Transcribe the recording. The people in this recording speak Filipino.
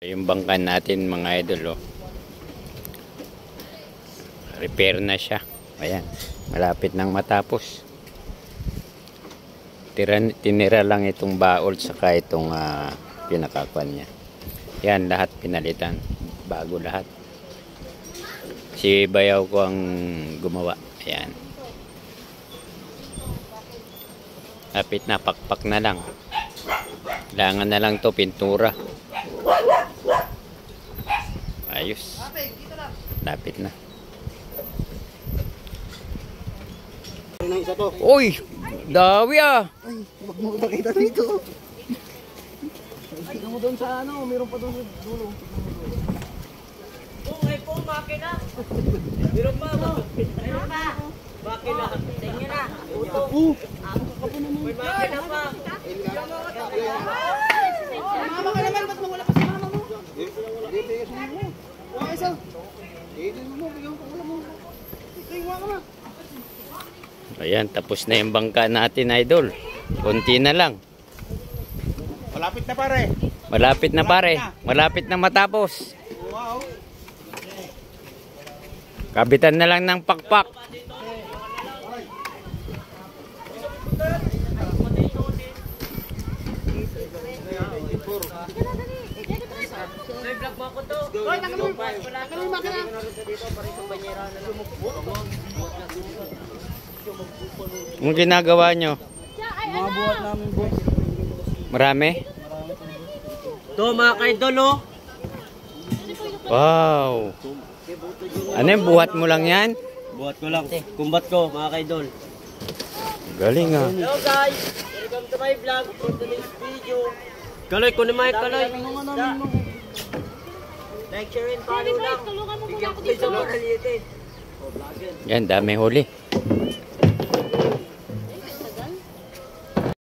Yung bangkan natin mga idol, oh. Repair na siya. Ayan, malapit nang matapos. Tinira lang itong baol saka itong pinakakuan niya. Yan, lahat pinalitan. Bago lahat. Si bayaw ko ang gumawa. Ayan. Lapit na, pakpak na lang. Kailangan na lang to pintura. Ayos. Lapit na. Uy! Dawi ah! Ay, huwag mo makita dito. Tignan mo doon sa ano, meron pa doon sa dulo. May pong makina. Meron pa. Meron pa. Makina. Tingnan na. May makina pa. Mama ka naman, ba't mawala pa si mama mo? Dito yung sumama mo. Wala isa. Dito yung mo, bigyan ko wala mo. Tingwa ka na. Ayan, tapos na yung bangka natin, idol. Kunti na lang. Malapit na pare. Malapit na pare. Malapit na matapos. Wow. Kabitan na lang ng pakpak. May vlog mo ako to. Hoy, nakaluy makina. Anong ginagawa nyo? Mga buhat namin boss. Marami? To mga kaidol, oh. Wow! Ano yung buhat mo lang yan? Buhat ko lang. Kumbat ko mga kaidol. Galing ah. Hello guys. Welcome to my vlog for today's video. Kaloy ko naman kaloy. Like, share, and follow lang. Bigyan ko dito. Yan, dami huli.